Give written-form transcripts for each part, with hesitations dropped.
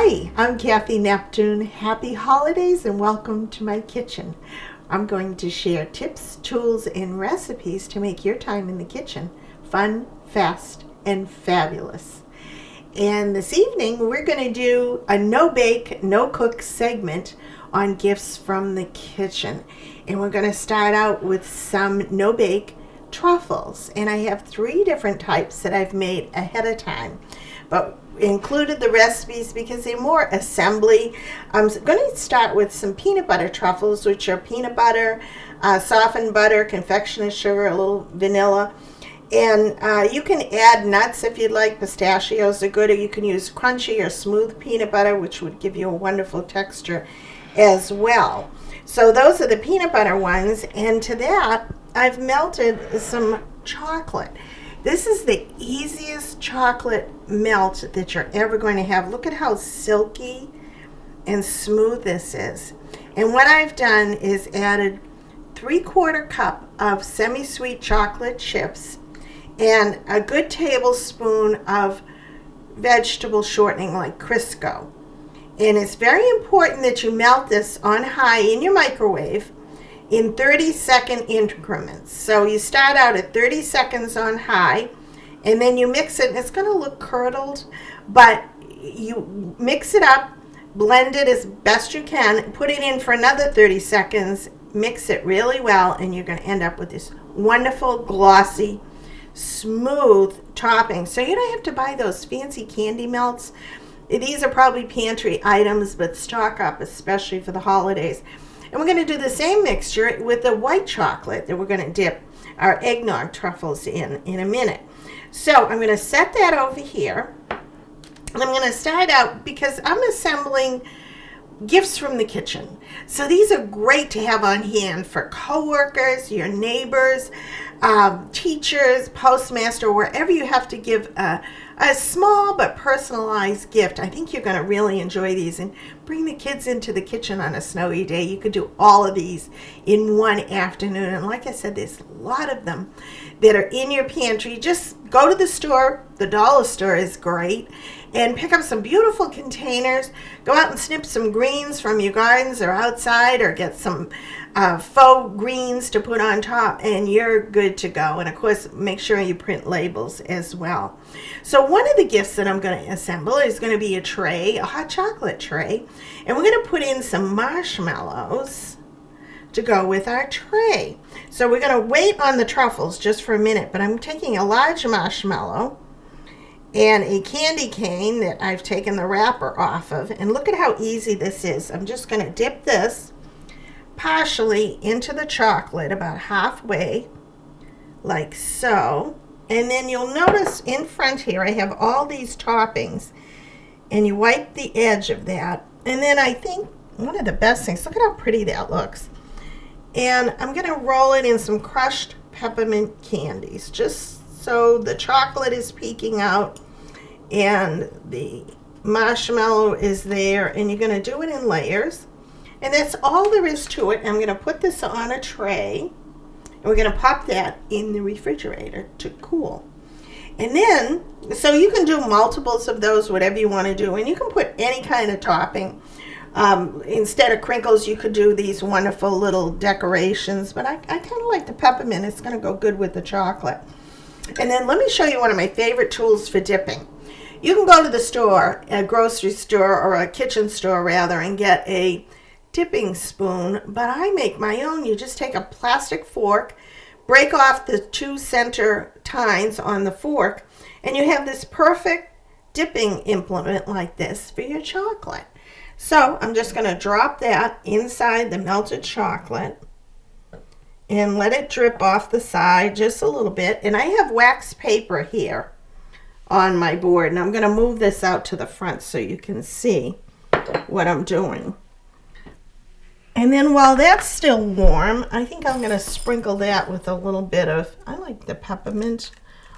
Hi, I'm Cathy Neptune. Happy holidays and welcome to my kitchen. I'm going to share tips, tools, and recipes to make your time in the kitchen fun, fast, and fabulous. And this evening we're going to do a no-bake, no-cook segment on gifts from the kitchen. And we're going to start out with some no-bake truffles. And I have 3 different types that I've made ahead of time. But included the recipes because they're more assembly. I'm going to start with some peanut butter truffles, which are peanut butter, softened butter, confectioner's sugar, a little vanilla. And you can add nuts if you'd like. Pistachios are good, or you can use crunchy or smooth peanut butter, which would give you a wonderful texture as well. So those are the peanut butter ones, and to that I've melted some chocolate. This is the easiest chocolate melt that you're ever going to have. Look at how silky and smooth this is. And what I've done is added 3/4 cup of semi-sweet chocolate chips and a good tablespoon of vegetable shortening like Crisco. And it's very important that you melt this on high in your microwave in 30-second increments. So you start out at 30 seconds on high, and then you mix it, and it's going to look curdled, but you mix it up, blend it as best you can, put it in for another 30 seconds, mix it really well, and you're going to end up with this wonderful, glossy, smooth topping. So you don't have to buy those fancy candy melts. These are probably pantry items, but stock up, especially for the holidays. And we're going to do the same mixture with the white chocolate that we're going to dip our eggnog truffles in a minute. So I'm going to set that over here. And I'm going to start out because I'm assembling gifts from the kitchen. So these are great to have on hand for coworkers, your neighbors, teachers, postmaster, wherever you have to give a small but personalized gift. I think you're going to really enjoy these, and bring the kids into the kitchen on a snowy day. You could do all of these in one afternoon. And like I said, there's a lot of them that are in your pantry. Just go to the store. The dollar store is great. And pick up some beautiful containers. Go out and snip some greens from your gardens or outside, or get some faux greens to put on top, and you're good to go. And of course, make sure you print labels as well. So one of the gifts that I'm going to assemble is going to be a tray, a hot chocolate tray. And we're going to put in some marshmallows to go with our tray. So we're going to wait on the truffles just for a minute, but I'm taking a large marshmallow and a candy cane that I've taken the wrapper off of. And look at how easy this is. I'm just going to dip this partially into the chocolate about halfway, like so. And then you'll notice in front here I have all these toppings, and you wipe the edge of that. And then I think one of the best things, look at how pretty that looks. And I'm going to roll it in some crushed peppermint candies, just so the chocolate is peeking out and the marshmallow is there. And you're going to do it in layers. And that's all there is to it. I'm going to put this on a tray, and we're going to pop that in the refrigerator to cool. And then, so you can do multiples of those, whatever you want to do. And you can put any kind of topping. Instead of crinkles, you could do these wonderful little decorations. But I kind of like the peppermint. It's going to go good with the chocolate. And then let me show you one of my favorite tools for dipping. You can go to the store, a grocery store, or a kitchen store rather, and get a dipping spoon, but I make my own. You just take a plastic fork, break off the 2 center tines on the fork, and you have this perfect dipping implement like this for your chocolate. So I'm just going to drop that inside the melted chocolate and let it drip off the side just a little bit. And I have wax paper here on my board, and I'm going to move this out to the front so you can see what I'm doing. And then while that's still warm, I think I'm going to sprinkle that with a little bit of, I like the peppermint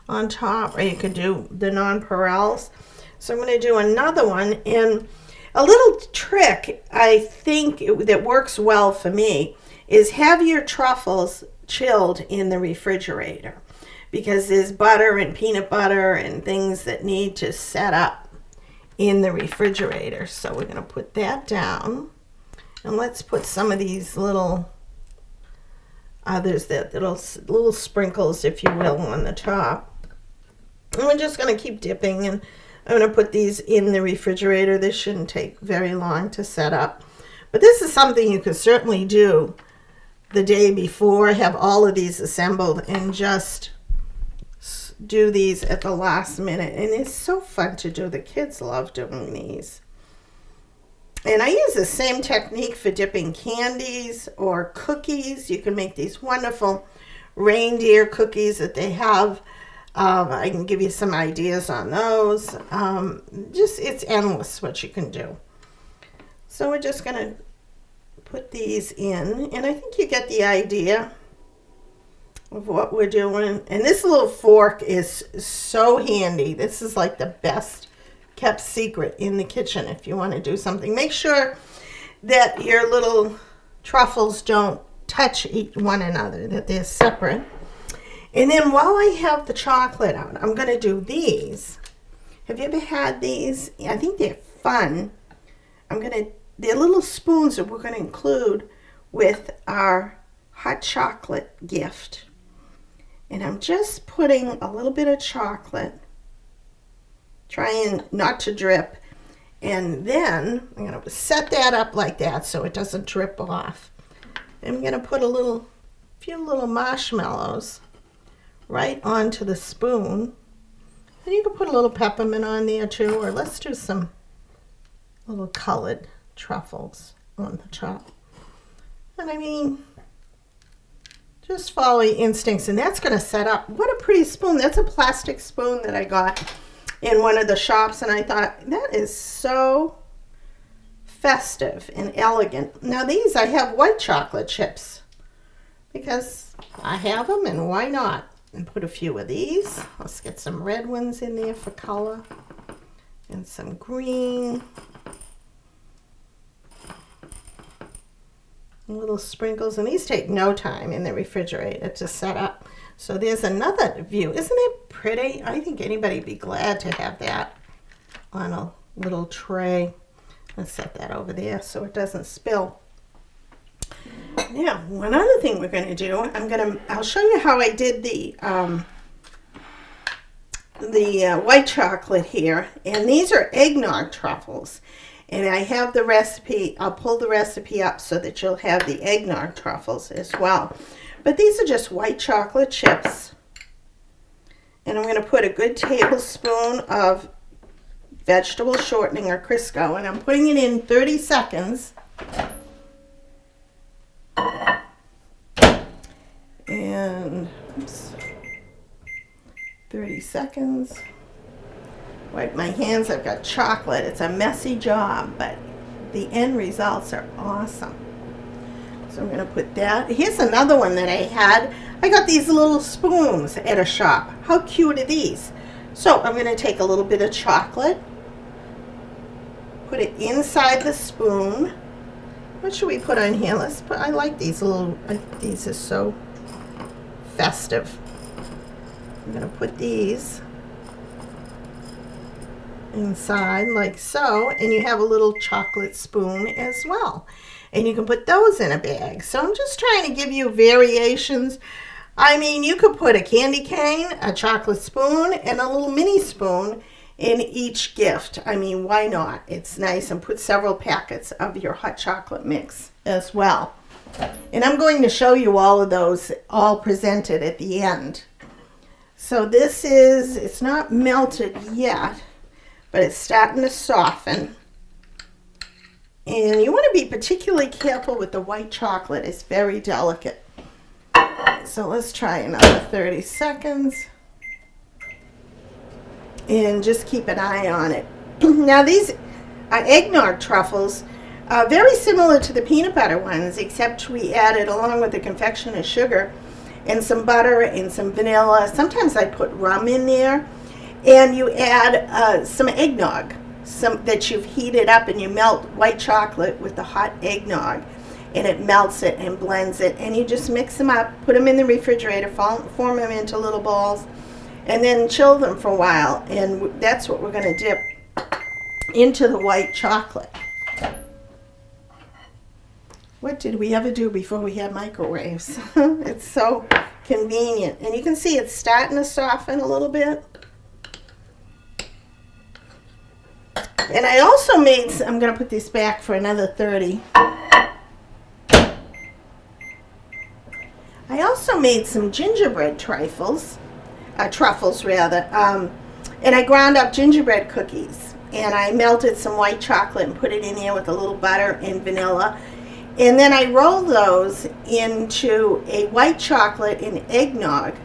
on top, or you could do the nonpareils. So I'm going to do another one. And a little trick I think that works well for me is have your truffles chilled in the refrigerator, because there's butter and peanut butter and things that need to set up in the refrigerator. So we're going to put that down. And let's put some of these little others, that little sprinkles, if you will, on the top. And we're just going to keep dipping, and I'm going to put these in the refrigerator. This shouldn't take very long to set up. But this is something you could certainly do the day before, have all of these assembled, and just do these at the last minute. And it's so fun to do. The kids love doing these. And I use the same technique for dipping candies or cookies. You can make these wonderful reindeer cookies that they have. I can give you some ideas on those. It's endless what you can do. So we're just going to put these in, and I think you get the idea of what we're doing. And this little fork is so handy. This is like the best kept secret in the kitchen if you want to do something. Make sure that your little truffles don't touch one another, that they're separate. And then while I have the chocolate out, I'm going to do these. Have you ever had these? I think they're fun. They're little spoons that we're going to include with our hot chocolate gift. And I'm just putting a little bit of chocolate, trying not to drip. And then I'm going to set that up like that so it doesn't drip off. I'm going to put a few little marshmallows right onto the spoon. And you can put a little peppermint on there too, or let's do some little colored truffles on the top. And I mean, just follow your instincts, and that's going to set up. What a pretty spoon. That's a plastic spoon that I got in one of the shops, and I thought, that is so festive and elegant. Now these, I have white chocolate chips because I have them, and why not? And put a few of these. Let's get some red ones in there for color, and some green. Little sprinkles, and these take no time in the refrigerator to set up. So there's another view. Isn't it pretty? I think anybody'd be glad to have that on a little tray. Let's set that over there so it doesn't spill. Now, one other thing we're going to do, I'll show you how I did the white chocolate here, and these are eggnog truffles. And I have the recipe. I'll pull the recipe up so that you'll have the eggnog truffles as well. But these are just white chocolate chips. And I'm going to put a good tablespoon of vegetable shortening or Crisco. And I'm putting it in 30 seconds. And, oops, 30 seconds. Wipe my hands, I've got chocolate. It's a messy job, but the end results are awesome. So I'm going to put that. Here's another one that I had. I got these little spoons at a shop. How cute are these? So I'm going to take a little bit of chocolate, put it inside the spoon. What should we put on here? I like these these are so festive. I'm going to put these inside like so, and you have a little chocolate spoon as well, and you can put those in a bag. So I'm just trying to give you variations. I mean, you could put a candy cane, a chocolate spoon, and a little mini spoon in each gift. I mean, why not? It's nice. And put several packets of your hot chocolate mix as well. And I'm going to show you all of those all presented at the end. So this is, it's not melted yet, but it's starting to soften. And you want to be particularly careful with the white chocolate. It's very delicate. So let's try another 30 seconds. And just keep an eye on it. Now these are eggnog truffles, very similar to the peanut butter ones, except we added, along with the confectioner sugar and some butter and some vanilla. Sometimes I put rum in there. And you add some eggnog, that you've heated up, and you melt white chocolate with the hot eggnog, and it melts it and blends it, and you just mix them up, put them in the refrigerator, form them into little balls, and then chill them for a while. And that's what we're going to dip into the white chocolate. What did we ever do before we had microwaves? It's so convenient. And you can see it's starting to soften a little bit. And I also made, I'm going to put this back for another 30. I also made some gingerbread truffles, and I ground up gingerbread cookies. And I melted some white chocolate and put it in there with a little butter and vanilla. And then I rolled those into a white chocolate and eggnog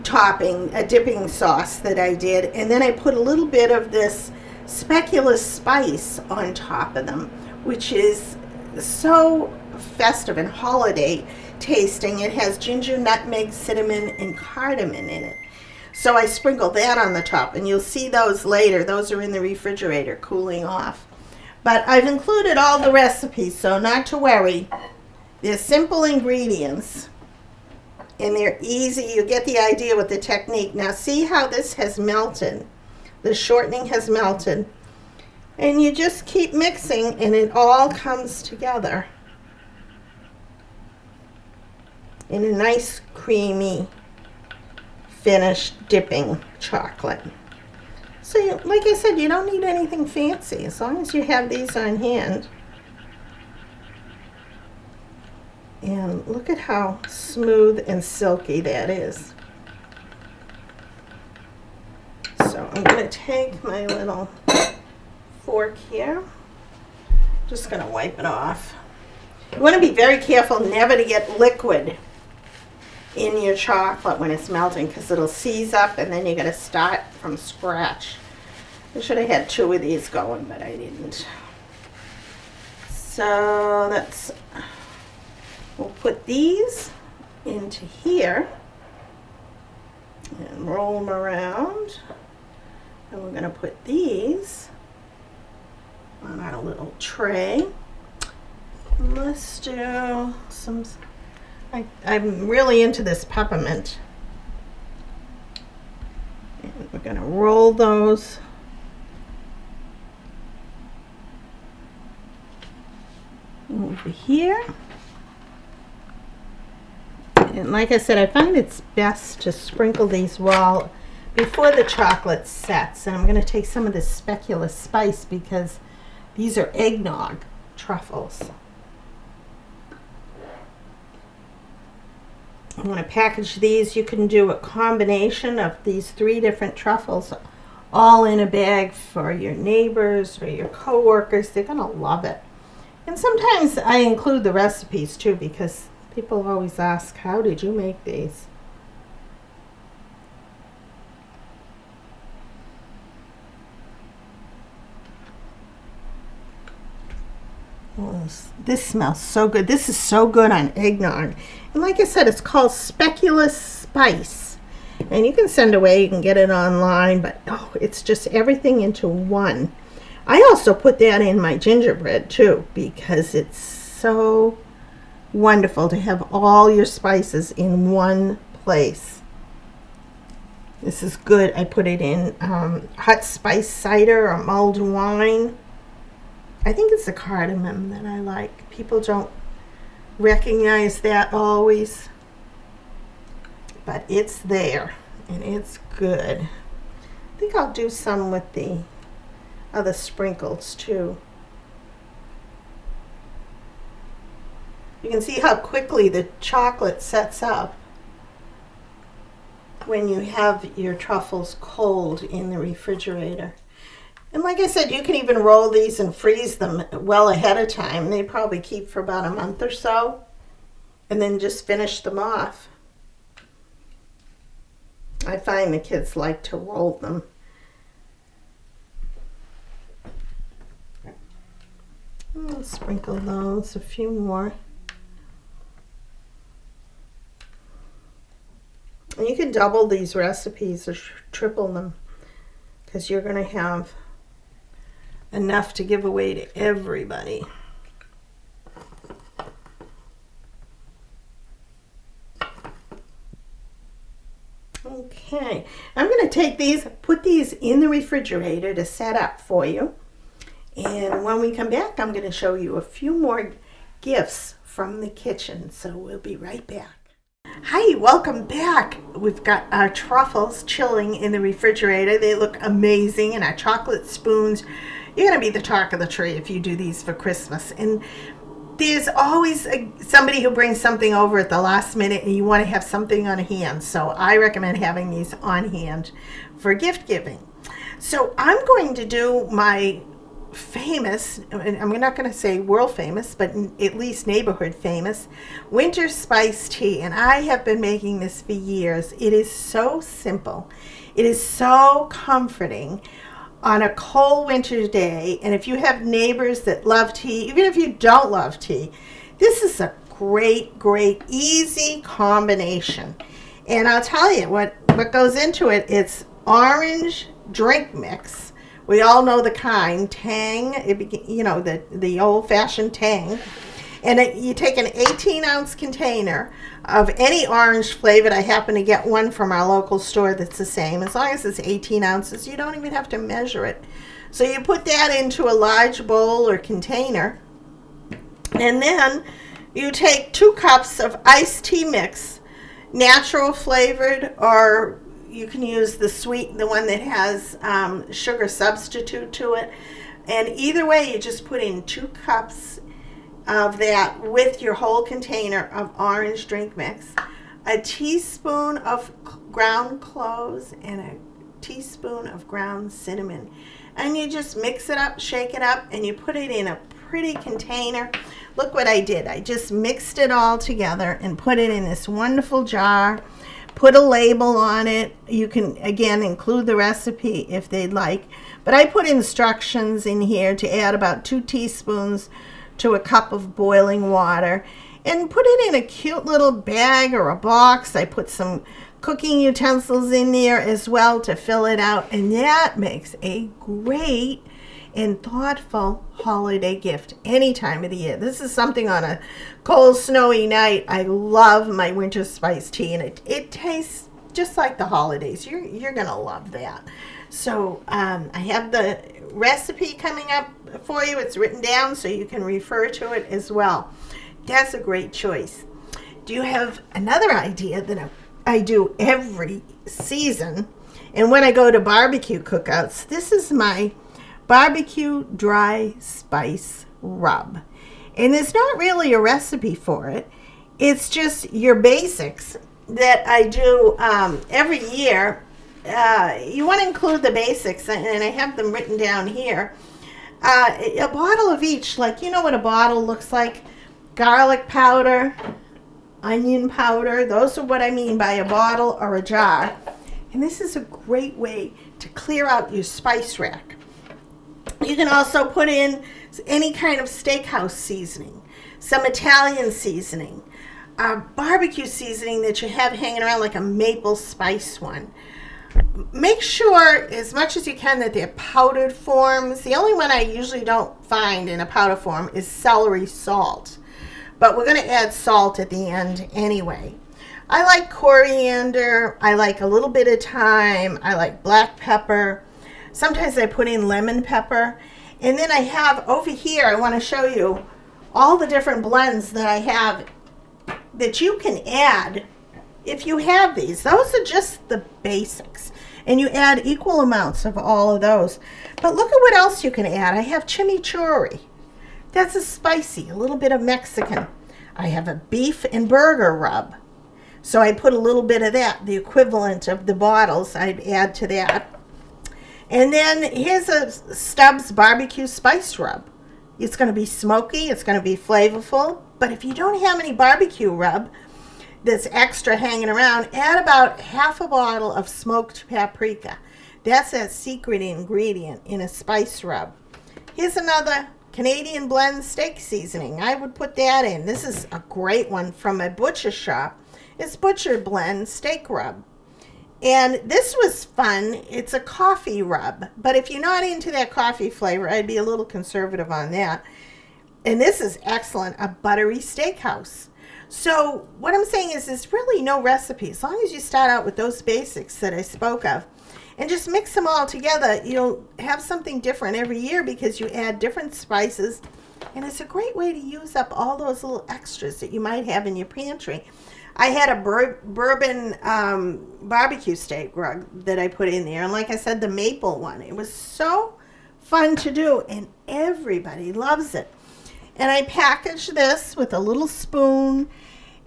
topping, a dipping sauce that I did. And then I put a little bit of this speculoos spice on top of them, which is so festive and holiday tasting. It has ginger, nutmeg, cinnamon, and cardamom in it. So I sprinkled that on the top, and you'll see those later. Those are in the refrigerator cooling off. But I've included all the recipes, so not to worry. They're simple ingredients, and they're easy. You get the idea with the technique. Now see how this has melted. The shortening has melted. And you just keep mixing, and it all comes together in a nice, creamy, finished dipping chocolate. So, like I said, you don't need anything fancy as long as you have these on hand. And look at how smooth and silky that is. So I'm going to take my little fork here. Just going to wipe it off. You want to be very careful never to get liquid in your chocolate when it's melting, because it'll seize up and then you got to start from scratch. I should have had 2 of these going, but I didn't. So we'll put these into here and roll them around. And we're going to put these on our little tray. Let's do some, I'm really into this peppermint. And we're going to roll those over here. And like I said, I find it's best to sprinkle these before the chocolate sets. And I'm going to take some of this speculoos spice because these are eggnog truffles. I'm going to package these. You can do a combination of these 3 different truffles all in a bag for your neighbors or your co-workers. They're going to love it. And sometimes I include the recipes too, because people always ask, how did you make these? Oh, this smells so good. This is so good on eggnog. And like I said, it's called speculoos spice. And you can send away, you can get it online, but oh, it's just everything into one. I also put that in my gingerbread too, because it's so wonderful to have all your spices in one place. This is good. I put it in hot spice cider or mulled wine. I think it's the cardamom that I like. People don't recognize that always, but it's there and it's good. I think I'll do some with the other sprinkles too. You can see how quickly the chocolate sets up when you have your truffles cold in the refrigerator. And like I said, you can even roll these and freeze them well ahead of time. They probably keep for about a month or so, and then just finish them off. I find the kids like to roll them. I'll sprinkle those, a few more. And you can double these recipes or triple them, because you're going to have enough to give away to everybody. Okay, I'm going to take these, put these in the refrigerator to set up for you. And when we come back, I'm going to show you a few more gifts from the kitchen. So we'll be right back. Hi, welcome back. We've got our truffles chilling in the refrigerator. They look amazing, and our chocolate spoons. You're going to be the talk of the tree if you do these for Christmas. And there's always somebody who brings something over at the last minute, and you want to have something on hand. So I recommend having these on hand for gift giving. So I'm going to do my famous, and I'm not going to say world famous, but at least neighborhood famous, Winterspice Tea. And I have been making this for years. It is so simple. It is so comforting on a cold winter day. And if you have neighbors that love tea, even if you don't love tea, this is a great, easy combination. And I'll tell you what goes into it. It's orange drink mix. We all know the kind, Tang, the old-fashioned Tang. And you take an 18-ounce container of any orange flavored. I happen to get one from our local store that's the same. As long as it's 18 ounces, you don't even have to measure it. So you put that into a large bowl or container. And then you take 2 cups of iced tea mix, natural flavored, or you can use the one that has sugar substitute to it. And either way, you just put in 2 cups of that with your whole container of orange drink mix, a teaspoon of ground cloves, and a teaspoon of ground cinnamon. And you just mix it up, shake it up, and you put it in a pretty container. Look what I did. I just mixed it all together and put it in this wonderful jar. Put a label on it. You can, again, include the recipe if they'd like. But I put instructions in here to add about 2 teaspoons to a cup of boiling water. And put it in a cute little bag or a box. I put some cooking utensils in there as well to fill it out. And that makes a great and thoughtful holiday gift any time of the year. This is something on a cold, snowy night. I love my Winterspice tea, and it tastes just like the holidays. You're gonna love that. So I have the recipe coming up for you. It's written down so you can refer to it as well. That's a great choice. Do you have another idea that I do every season? And when I go to barbecue cookouts, this is my barbecue dry spice rub. And there's not really a recipe for it. It's just your basics that I do every year. You want to include the basics, and I have them written down here. A bottle of each, like you know what a bottle looks like. Garlic powder, onion powder. Those are what I mean by a bottle or a jar. And this is a great way to clear out your spice rack. You can also put in any kind of steakhouse seasoning, some Italian seasoning, barbecue seasoning that you have hanging around, like a maple spice one. Make sure as much as you can that they're powdered forms. The only one I usually don't find in a powder form is celery salt, but we're going to add salt at the end anyway. I like coriander. I like a little bit of thyme. I like black pepper. Sometimes I put in lemon pepper. And then I have over here, I want to show you all the different blends that I have that you can add if you have these. Those are just the basics. And you add equal amounts of all of those. But look at what else you can add. I have chimichurri. That's a spicy, a little bit of Mexican. I have a beef and burger rub. So I put a little bit of that, the equivalent of the bottles, I'd add to that. And then here's a Stubbs barbecue spice rub. It's going to be smoky, it's going to be flavorful, but if you don't have any barbecue rub that's extra hanging around, add about half a bottle of smoked paprika. That's that secret ingredient in a spice rub. Here's another Canadian blend steak seasoning. I would put that in. This is a great one from a butcher shop. It's Butcher Blend Steak Rub. And this was fun. It's a coffee rub. But if you're not into that coffee flavor, I'd be a little conservative on that. And this is excellent, a buttery steakhouse. So what I'm saying is there's really no recipe. As long as you start out with those basics that I spoke of. and just mix them all together. You'll have something different every year because you add different spices, and it's a great way to use up all those little extras that you might have in your pantry. I had a bourbon barbecue steak rug that I put in there, and like I said, the maple one. It was so fun to do, and everybody loves it. And I packaged this with a little spoon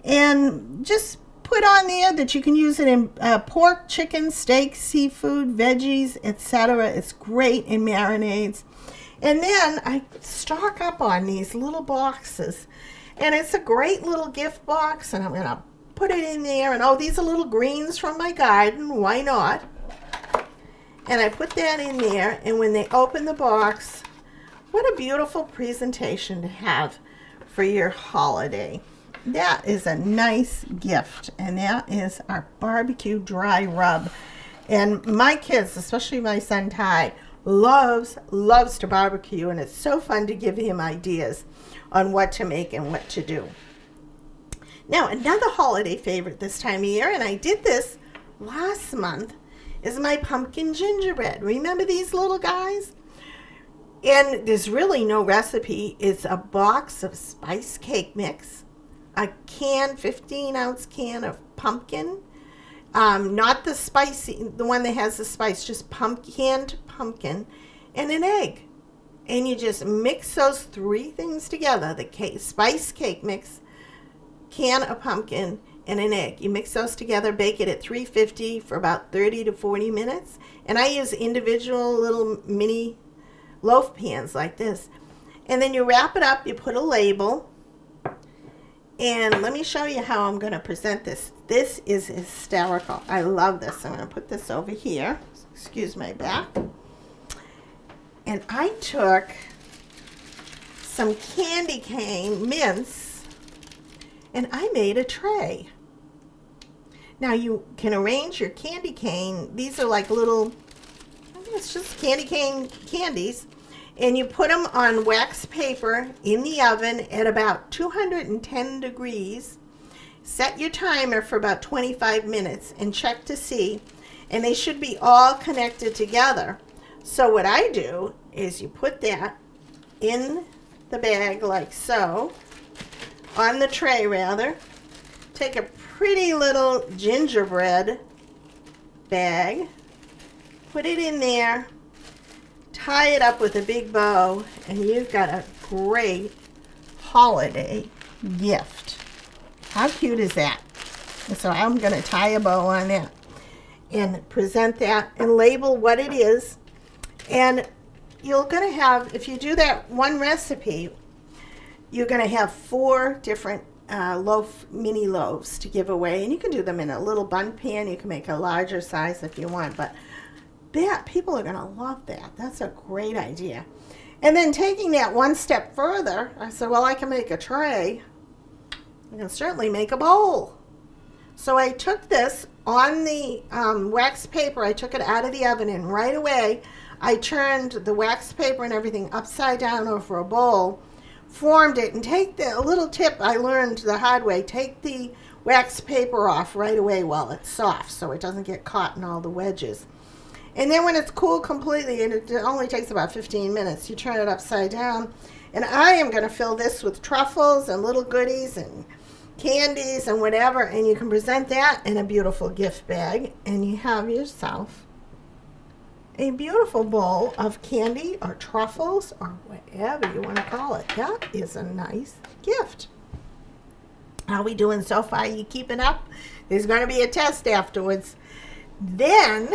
and just put on there that you can use it in pork, chicken, steak, seafood, veggies, etc. It's great in marinades. And then I stock up on these little boxes, and it's a great little gift box, and I'm going to put it in there. And oh, these are little greens from my garden. Why not? And I put that in there, and when they open the box, what a beautiful presentation to have for your holiday. That is a nice gift, and that is our barbecue dry rub. And my kids, especially my son Ty, loves to barbecue, and it's so fun to give him ideas on what to make and what to do. Now, another holiday favorite this time of year, and I did this last month, is my pumpkin gingerbread. Remember these little guys? And there's really no recipe. It's a box of spice cake mix, a 15-ounce can of pumpkin, not the spicy, the one that has the spice, just canned pumpkin, and an egg. And you just mix those three things together, the spice cake mix, can of pumpkin, and an egg. You mix those together, bake it at 350 for about 30 to 40 minutes. And I use individual little mini loaf pans like this. And then you wrap it up, you put a label, and let me show you how I'm going to present this. This is hysterical. I love this. I'm going to put this over here. Excuse my back. And I took some candy cane mince, and I made a tray. Now you can arrange your candy cane. These are like little, I think it's just candy cane candies. And you put them on wax paper in the oven at about 210 degrees. Set your timer for about 25 minutes and check to see. And they should be all connected together. So what I do is you put that in the bag like so, on the tray rather. Take a pretty little gingerbread bag, put it in there, tie it up with a big bow, and you've got a great holiday gift. How cute is that? And so I'm going to tie a bow on that and present that and label what it is. And you're going to have, if you do that one recipe, you're going to have 4 different mini loaves to give away. And you can do them in a little bun pan. You can make a larger size if you want, but that people are going to love that. That's a great idea. And then taking that one step further, I said, well, I can make a tray. I can certainly make a bowl. So I took this on the wax paper. I took it out of the oven, and right away I turned the wax paper and everything upside down over a bowl, formed it, and take a little tip I learned the hard way. Take the wax paper off right away while it's soft so it doesn't get caught in all the wedges. And then when it's cool completely, and it only takes about 15 minutes, you turn it upside down. And I am going to fill this with truffles and little goodies and candies and whatever, and you can present that in a beautiful gift bag, and you have yourself a beautiful bowl of candy or truffles or whatever you want to call it. That is a nice gift. How are we doing so far? You keeping up? There's going to be a test afterwards. Then,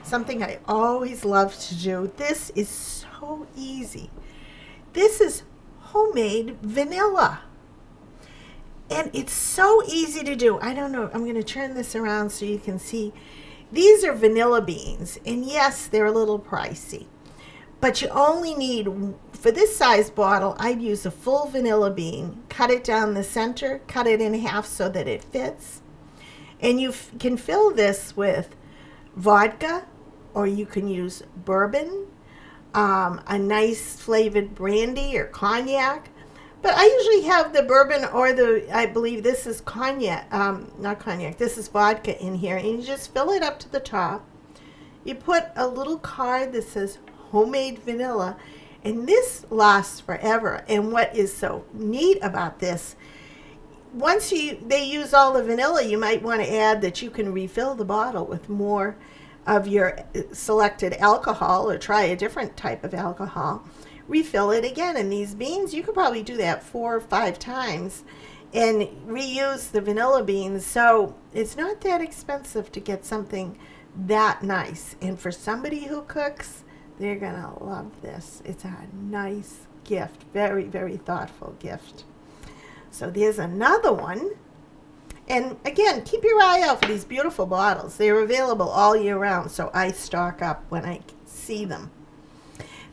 something I always love to do. This is so easy. This is homemade vanilla. And it's so easy to do. I don't know. I'm going to turn this around so you can see. These are vanilla beans. And yes, they're a little pricey. But you only need, for this size bottle, I'd use a full vanilla bean. Cut it down the center. Cut it in half so that it fits. And you can fill this with vodka, or you can use bourbon, a nice flavored brandy or cognac. But I usually have the bourbon or I believe this is cognac, not cognac, this is vodka in here. And you just fill it up to the top. you put a little card that says homemade vanilla, and this lasts forever. And what is so neat about this, once they use all the vanilla, you might want to add that you can refill the bottle with more of your selected alcohol, or try a different type of alcohol. Refill it again. And these beans, you could probably do that 4 or 5 times and reuse the vanilla beans. So it's not that expensive to get something that nice. And for somebody who cooks, they're gonna love this. It's a nice gift, very, very thoughtful gift. So there's another one. And again, keep your eye out for these beautiful bottles. They're available all year round, so I stock up when I see them.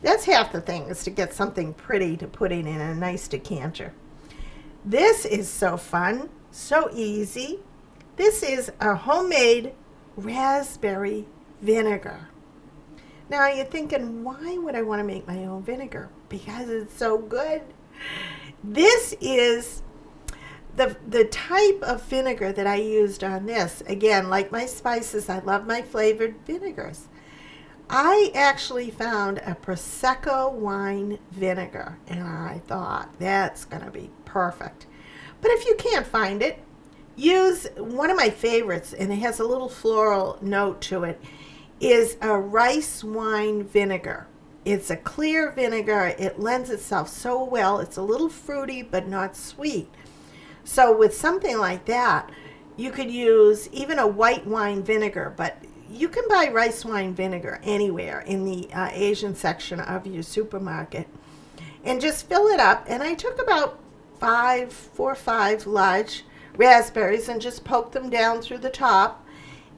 That's half the thing, is to get something pretty to put in a nice decanter. This is so fun, so easy. This is a homemade raspberry vinegar. Now you're thinking, why would I want to make my own vinegar? Because it's so good. This is the type of vinegar that I used on this. Again, like my spices, I love my flavored vinegars. I actually found a Prosecco wine vinegar, and I thought that's going to be perfect. But if you can't find it, use one of my favorites, and it has a little floral note to it, is a rice wine vinegar. It's a clear vinegar. It lends itself so well. It's a little fruity, but not sweet. So with something like that, you could use even a white wine vinegar, but you can buy rice wine vinegar anywhere in the Asian section of your supermarket, and just fill it up. And I took about 4 or 5 large raspberries and just poked them down through the top.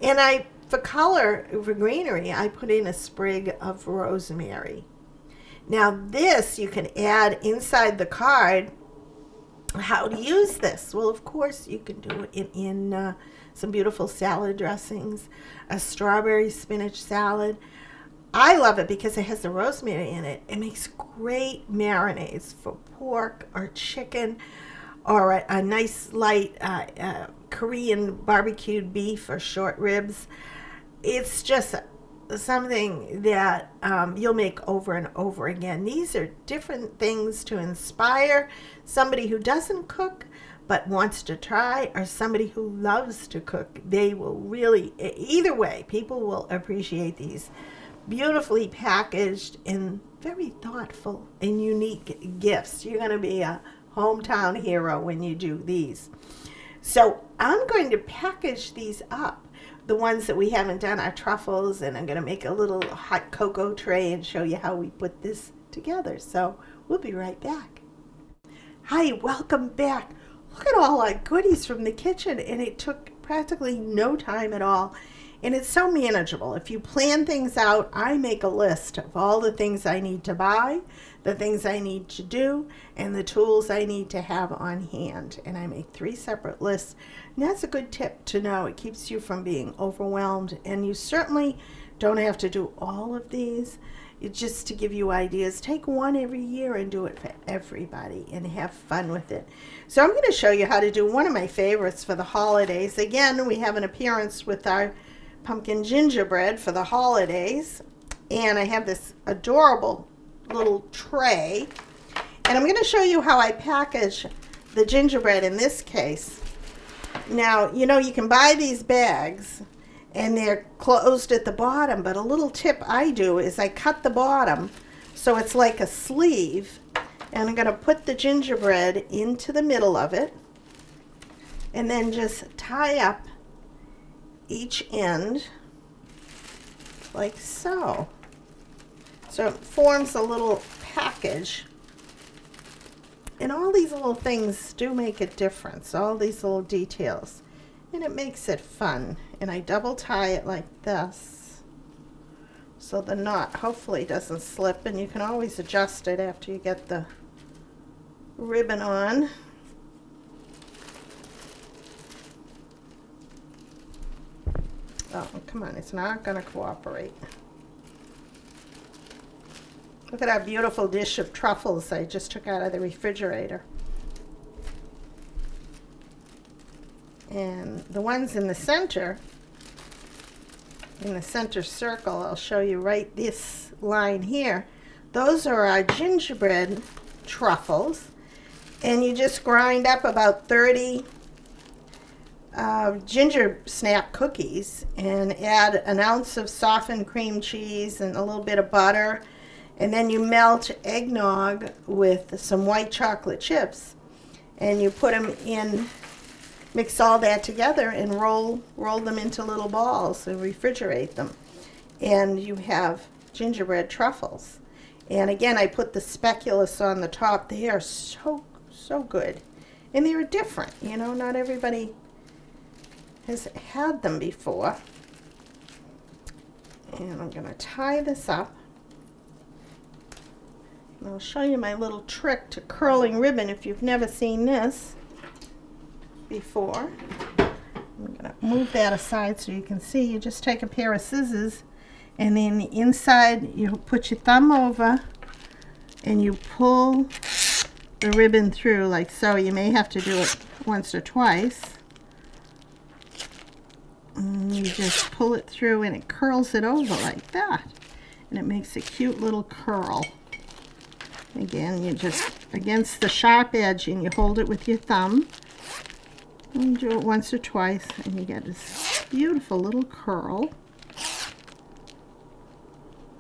And for color, for greenery, I put in a sprig of rosemary. Now this you can add inside the card. How to use this? Well, of course, you can do it in some beautiful salad dressings, a strawberry spinach salad. I love it because it has the rosemary in it. It makes great marinades for pork or chicken, or a nice light Korean barbecued beef or short ribs. It's just something that you'll make over and over again. These are different things to inspire somebody who doesn't cook but wants to try, or somebody who loves to cook. They will really, either way, people will appreciate these beautifully packaged and very thoughtful and unique gifts. You're going to be a hometown hero when you do these. So I'm going to package these up. The ones that we haven't done are truffles, and I'm going to make a little hot cocoa tray and show you how we put this together. So we'll be right back. Hi, welcome back. Look at all our goodies from the kitchen, and it took practically no time at all. And it's so manageable. If you plan things out, I make a list of all the things I need to buy, the things I need to do, and the tools I need to have on hand. And I make 3 separate lists. And that's a good tip to know. It keeps you from being overwhelmed. And you certainly don't have to do all of these. Just to give you ideas, take one every year and do it for everybody and have fun with it. So I'm going to show you how to do one of my favorites for the holidays. Again, we have an appearance with our pumpkin gingerbread for the holidays, and I have this adorable little tray, and I'm going to show you how I package the gingerbread in this case. Now, you know, you can buy these bags and they're closed at the bottom, but a little tip I do is I cut the bottom so it's like a sleeve, and I'm going to put the gingerbread into the middle of it and then just tie up each end like so. So it forms a little package. And all these little things do make a difference, all these little details. And it makes it fun. And I double tie it like this, so the knot hopefully doesn't slip, and you can always adjust it after you get the ribbon on. Oh, come on, it's not going to cooperate. Look at our beautiful dish of truffles I just took out of the refrigerator. And the ones in the center in the center circle, I'll show you right this line here. Those are our gingerbread truffles, and you just grind up about 30 ginger snap cookies and add an ounce of softened cream cheese and a little bit of butter, and then you melt eggnog with some white chocolate chips, and you put them in, mix all that together and roll them into little balls and refrigerate them, and you have gingerbread truffles. And again, I put the speculoos on the top. They are so good, and they are different. You know, not everybody has had them before. And I'm going to tie this up. And I'll show you my little trick to curling ribbon if you've never seen this before. I'm going to move that aside so you can see. You just take a pair of scissors, and then the inside you put your thumb over and you pull the ribbon through like so. You may have to do it once or twice. And you just pull it through and it curls it over like that. And it makes a cute little curl. Again, you just, against the sharp edge, and you hold it with your thumb. And do it once or twice, and you get this beautiful little curl.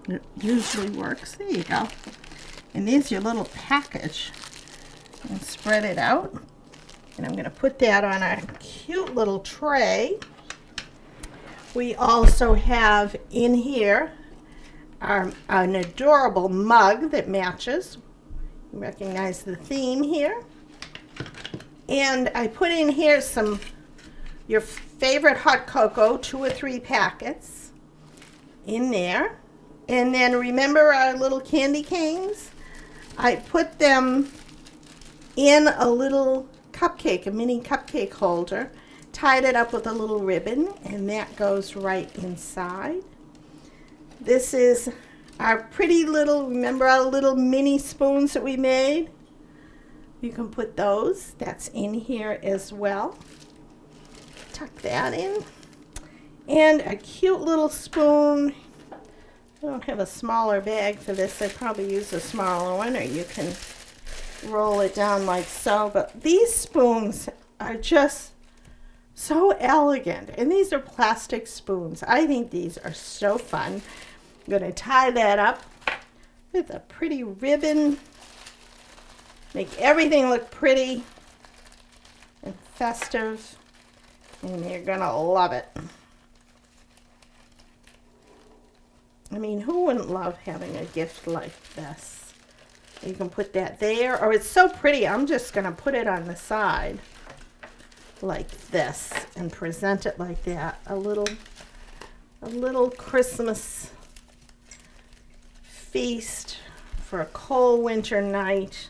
It usually works. There you go. And there's your little package. And spread it out. And I'm going to put that on our cute little tray. We also have in here an adorable mug that matches. You recognize the theme here. And I put in here some your favorite hot cocoa, 2 or 3 packets in there. And then remember our little candy canes? I put them in a little cupcake, a mini cupcake holder, tied it up with a little ribbon, and that goes right inside. This is our pretty little, remember our little mini spoons that we made? You can put those, that's in here as well. Tuck that in. And a cute little spoon. I don't have a smaller bag for this. I probably use a smaller one, or you can roll it down like so. But these spoons are just so elegant. And these are plastic spoons. I think these are so fun. I'm going to tie that up with a pretty ribbon. Make everything look pretty and festive. And you're going to love it. I mean, who wouldn't love having a gift like this? You can put that there, or it's so pretty, I'm just going to put it on the side like this and present it like that. A little Christmas feast for a cold winter night.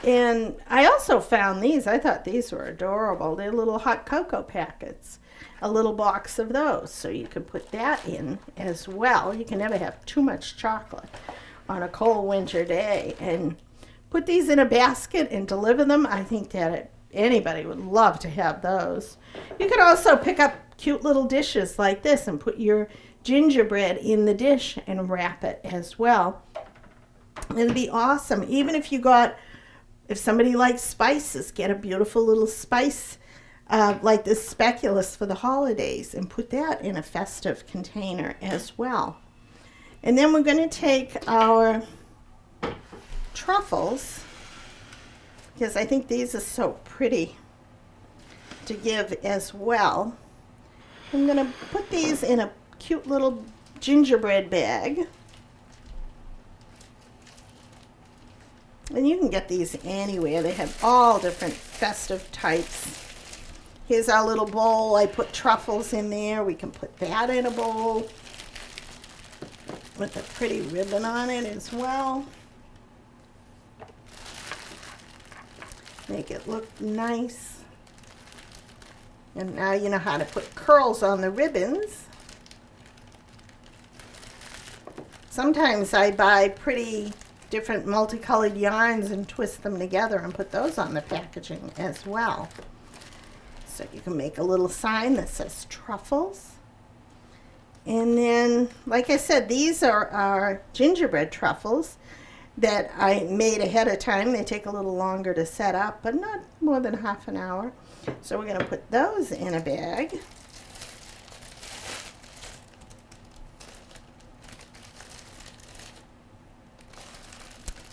And I also found these. I thought these were adorable. They're little hot cocoa packets. A little box of those, so you can put that in as well. You can never have too much chocolate on a cold winter day. And put these in a basket and deliver them. I think that anybody would love to have those. You could also pick up cute little dishes like this and put your gingerbread in the dish and wrap it as well. It'd be awesome. Even if if somebody likes spices, get a beautiful little spice like this speculoos for the holidays and put that in a festive container as well. And then we're going to take our truffles, because I think these are so pretty to give as well. I'm going to put these in a cute little gingerbread bag. And you can get these anywhere. They have all different festive types. Here's our little bowl. I put truffles in there. We can put that in a bowl with a pretty ribbon on it as well. Make it look nice. And now you know how to put curls on the ribbons. Sometimes I buy pretty different multicolored yarns and twist them together and put those on the packaging as well. So you can make a little sign that says Truffles. And then, like I said, these are our gingerbread truffles that I made ahead of time. They take a little longer to set up, but not more than half an hour. So we're going to put those in a bag.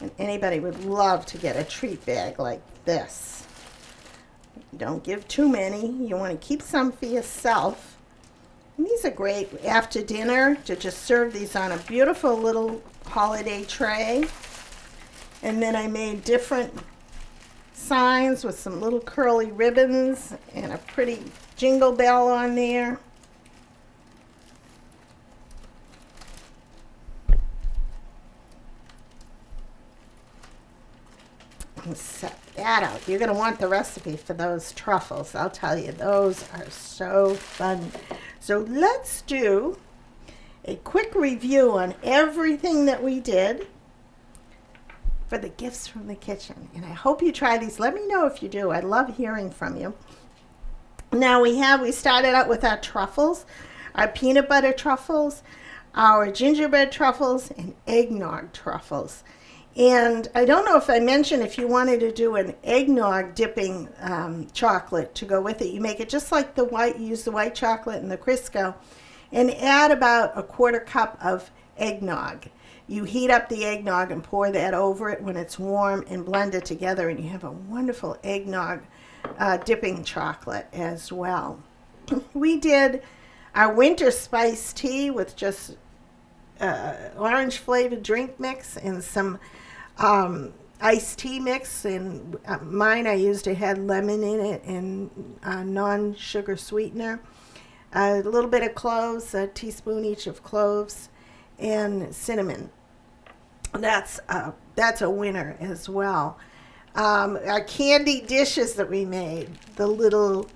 And anybody would love to get a treat bag like this. Don't give too many. You want to keep some for yourself. And these are great after dinner to just serve these on a beautiful little holiday tray. And then I made different signs with some little curly ribbons and a pretty jingle bell on there. And set that out. You're going to want the recipe for those truffles. I'll tell you, those are so fun. So let's do a quick review on everything that we did for the gifts from the kitchen. And I hope you try these. Let me know if you do. I love hearing from you. Now we started out with our truffles, our peanut butter truffles, our gingerbread truffles, and eggnog truffles. And I don't know if I mentioned, if you wanted to do an eggnog dipping chocolate to go with it, you make it just like the white, you use the white chocolate and the Crisco, and add about a 1/4 cup of eggnog. You heat up the eggnog and pour that over it when it's warm and blend it together, and you have a wonderful eggnog dipping chocolate as well. We did our Winterspice Tea with just orange flavored drink mix and some iced tea mix, and mine I used, it had lemon in it and non-sugar sweetener, a little bit of cloves, a teaspoon each of cloves, and cinnamon. That's a winner as well. Our candy dishes that we made, the little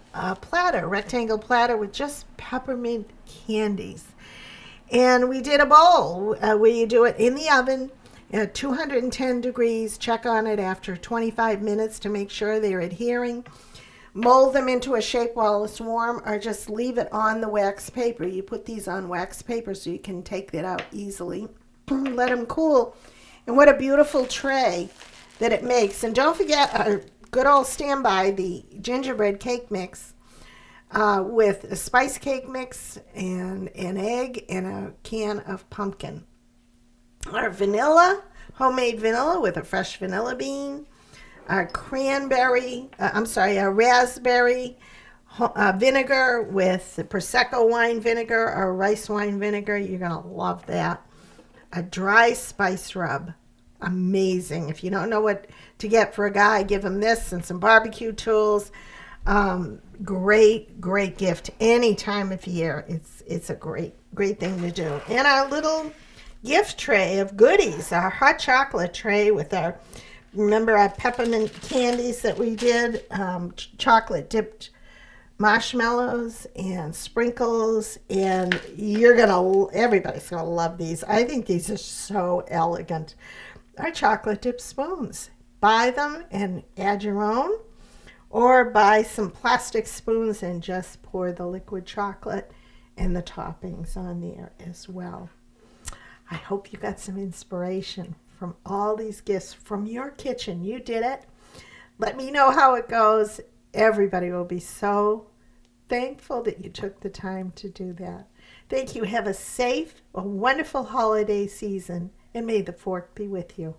platter, rectangle platter with just peppermint candies. And we did a bowl where you do it in the oven at 210 degrees. Check on it after 25 minutes to make sure they're adhering. Mold them into a shape while it's warm, or just leave it on the wax paper. You put these on wax paper so you can take that out easily. Let them cool. And what a beautiful tray that it makes. And don't forget our good old standby, the gingerbread cake mix. With a spice cake mix and an egg and a can of pumpkin. Our vanilla, homemade vanilla with a fresh vanilla bean. Our our raspberry vinegar with the Prosecco wine vinegar or rice wine vinegar. You're going to love that. A dry spice rub. Amazing. If you don't know what to get for a guy, give him this and some barbecue tools. Great gift any time of year. It's a great thing to do. And our little gift tray of goodies, our hot chocolate tray with our, remember our peppermint candies that we did, chocolate dipped marshmallows and sprinkles, and everybody's gonna love these. I think these are so elegant. Our chocolate dipped spoons. Buy them and add your own. Or buy some plastic spoons and just pour the liquid chocolate and the toppings on there as well. I hope you got some inspiration from all these gifts from your kitchen. You did it. Let me know how it goes. Everybody will be so thankful that you took the time to do that. Thank you. Have a safe, a wonderful holiday season, and may the fork be with you.